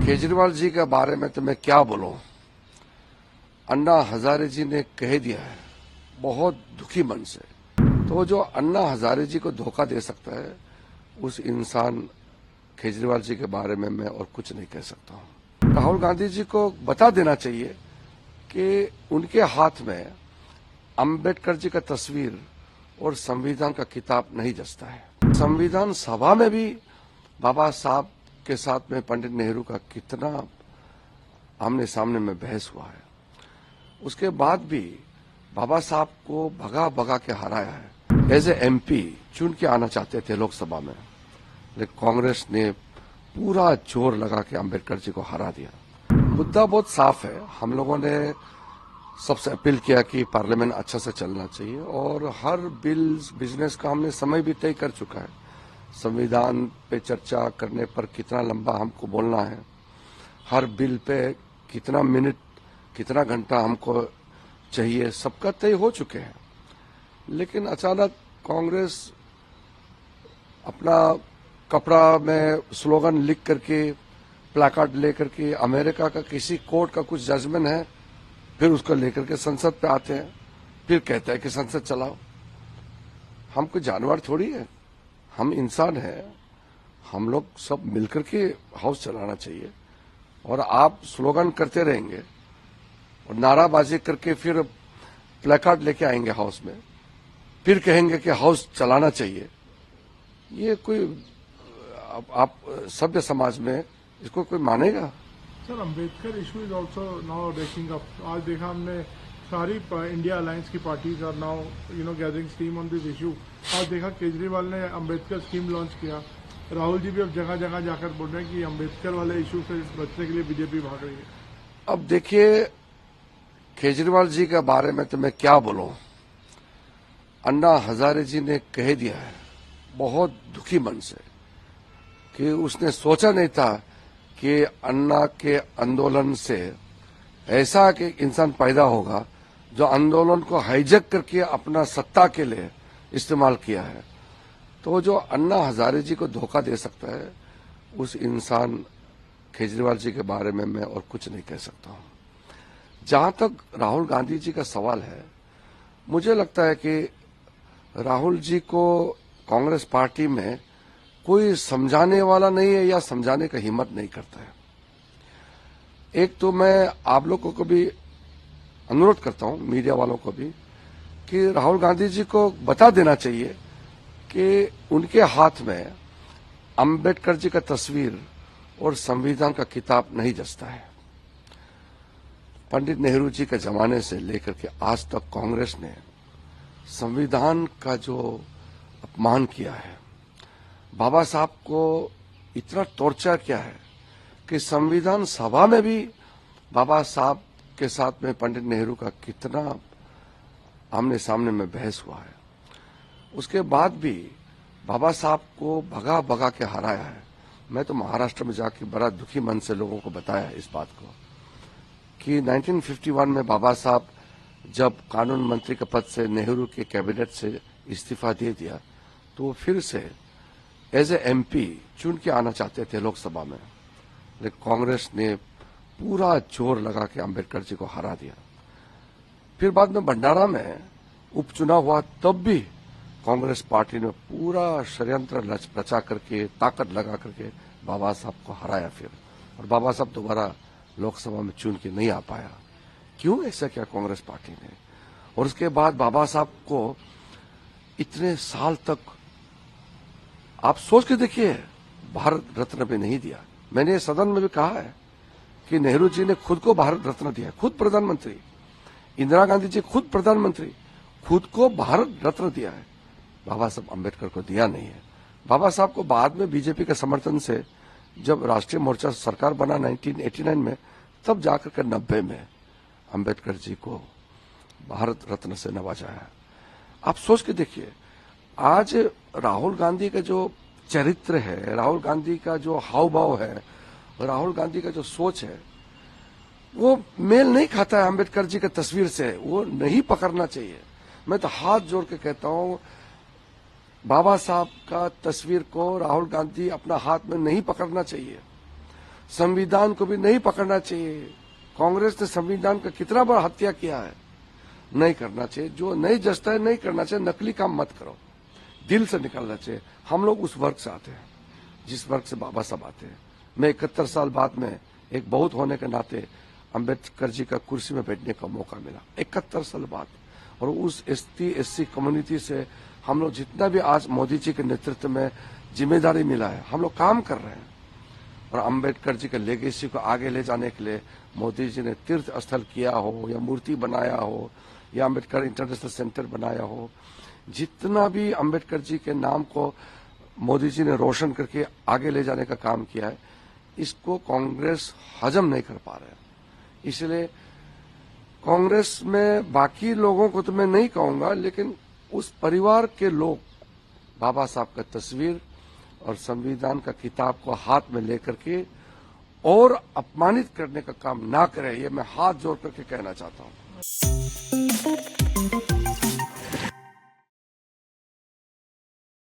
केजरीवाल जी के बारे में तो मैं क्या बोलूं। अन्ना हजारे जी ने कह दिया है बहुत दुखी मन से। तो जो अन्ना हजारे जी को धोखा दे सकता है उस इंसान केजरीवाल जी के बारे में मैं और कुछ नहीं कह सकता हूं। राहुल गांधी जी को बता देना चाहिए कि उनके हाथ में अंबेडकर जी का तस्वीर और संविधान का किताब नहीं जचता है। संविधान सभा में भी बाबा साहब के साथ में पंडित नेहरू का कितना आमने सामने में बहस हुआ है। उसके बाद भी बाबा साहब को भगा भगा के हराया है। एज ए एमपी चुन के आना चाहते थे लोकसभा में, लेकिन कांग्रेस ने पूरा जोर लगा के अंबेडकर जी को हरा दिया। मुद्दा बहुत साफ है। हम लोगों ने सबसे अपील किया कि पार्लियामेंट अच्छा से चलना चाहिए और हर बिजनेस का हमने समय भी तय कर चुका है। संविधान पे चर्चा करने पर कितना लंबा हमको बोलना है, हर बिल पे कितना मिनट कितना घंटा हमको चाहिए, सबका तय हो चुके हैं। लेकिन अचानक कांग्रेस अपना कपड़ा में स्लोगन लिख करके प्लाकार्ड लेकर के अमेरिका का किसी कोर्ट का कुछ जजमेंट है, फिर उसको लेकर के संसद पे आते हैं, फिर कहते हैं कि संसद चलाओ। हम कोई जानवर थोड़ी है, हम इंसान हैं। हम लोग सब मिलकर के हाउस चलाना चाहिए। और आप स्लोगन करते रहेंगे और नाराबाजी करके फिर प्लेकार्ड लेके आएंगे हाउस में, फिर कहेंगे कि हाउस चलाना चाहिए। ये कोई आप सभ्य समाज में इसको कोई मानेगा? Sir, Ambedkar issue is also now raking up. आज देखा हमने सारी इंडिया अलायंस की parties are now gathering steam on this issue. आज देखा केजरीवाल ने अंबेडकर स्कीम लॉन्च किया। राहुल जी भी अब जगह जगह जाकर बोल रहे हैं कि अंबेडकर वाले इशू से बचने के लिए बीजेपी भाग रही है। अब देखिए, केजरीवाल जी के बारे में तो मैं क्या बोलूं। अन्ना हजारे जी ने कह दिया है बहुत दुखी मन से कि उसने सोचा नहीं था कि अन्ना के आंदोलन से ऐसा कि इंसान पैदा होगा जो आंदोलन को हाईजैक करके अपना सत्ता के लिए इस्तेमाल किया है। तो जो अन्ना हजारे जी को धोखा दे सकता है उस इंसान केजरीवाल जी के बारे में मैं और कुछ नहीं कह सकता हूं। जहां तक राहुल गांधी जी का सवाल है, मुझे लगता है कि राहुल जी को कांग्रेस पार्टी में कोई समझाने वाला नहीं है या समझाने का हिम्मत नहीं करता है। एक तो मैं आप लोगों को भी अनुरोध करता हूं, मीडिया वालों को भी, कि राहुल गांधी जी को बता देना चाहिए कि उनके हाथ में अंबेडकर जी का तस्वीर और संविधान का किताब नहीं जचता है। पंडित नेहरू जी के जमाने से लेकर के आज तक कांग्रेस ने संविधान का जो अपमान किया है, बाबा साहब को इतना टॉर्चर किया है कि संविधान सभा में भी बाबा साहब के साथ में पंडित नेहरू का कितना आमने सामने में बहस हुआ है। उसके बाद भी बाबा साहब को भगा भगा के हराया है। मैं तो महाराष्ट्र में जाके बड़ा दुखी मन से लोगों को बताया इस बात को कि 1951 में बाबा साहब जब कानून मंत्री के पद से नेहरू के कैबिनेट से इस्तीफा दे दिया, तो फिर से एज ए एमपी चुन के आना चाहते थे लोकसभा में, लेकिन कांग्रेस ने पूरा जोर लगा के अंबेडकर जी को हरा दिया। फिर बाद में भंडारा में उपचुनाव हुआ, तब भी कांग्रेस पार्टी ने पूरा षड्यंत्र रचा करके ताकत लगा करके बाबा साहब को हराया फिर, और बाबा साहब दोबारा लोकसभा में चुन के नहीं आ पाया। क्यों ऐसा किया कांग्रेस पार्टी ने? और उसके बाद बाबा साहब को इतने साल तक आप सोच के देखिए, भारत रत्न भी नहीं दिया। मैंने सदन में भी कहा है कि नेहरू जी ने खुद को भारत रत्न दिया, खुद प्रधानमंत्री, इंदिरा गांधी जी खुद प्रधानमंत्री, खुद को भारत रत्न दिया है। बाबा साहब अंबेडकर को दिया नहीं है। बाबा साहब को बाद में बीजेपी के समर्थन से जब राष्ट्रीय मोर्चा सरकार बना 1989 में, तब जाकर के 90 में अंबेडकर जी को भारत रत्न से नवाजा है। आप सोच के देखिए, आज राहुल गांधी का जो चरित्र है, राहुल गांधी का जो हाव भाव है, राहुल गांधी का जो सोच है, वो मेल नहीं खाता है अंबेडकर जी की तस्वीर से। वो नहीं पकड़ना चाहिए। मैं तो हाथ जोड़ के कहता हूं, बाबा साहब का तस्वीर को राहुल गांधी अपना हाथ में नहीं पकड़ना चाहिए। संविधान को भी नहीं पकड़ना चाहिए। कांग्रेस ने संविधान का कितना बड़ा हत्या किया है, नहीं करना चाहिए। जो नहीं जचता है नहीं करना चाहिए। नकली काम मत करो, दिल से निकालना चाहिए। हम लोग उस वर्ग से आते हैं जिस वर्ग से बाबा साहब आते हैं। मैं 71 साल बाद में एक बहुत होने के नाते अंबेडकर जी का कुर्सी में बैठने का मौका मिला, 71 साल बाद। और उस ST/SC कम्युनिटी से हम लोग जितना भी आज मोदी जी के नेतृत्व में जिम्मेदारी मिला है, हम लोग काम कर रहे हैं। और अंबेडकर जी के लेगेसी को आगे ले जाने के लिए मोदी जी ने तीर्थ स्थल किया हो या मूर्ति बनाया हो या अंबेडकर इंटरनेशनल सेंटर बनाया हो, जितना भी अंबेडकर जी के नाम को मोदी जी ने रोशन करके आगे ले जाने का काम किया है, इसको कांग्रेस हजम नहीं कर पा रहे हैं। इसलिए कांग्रेस में बाकी लोगों को तो मैं नहीं कहूंगा, लेकिन उस परिवार के लोग बाबा साहब का तस्वीर और संविधान का किताब को हाथ में लेकर के और अपमानित करने का काम ना करें, ये मैं हाथ जोड़ करके कहना चाहता हूं।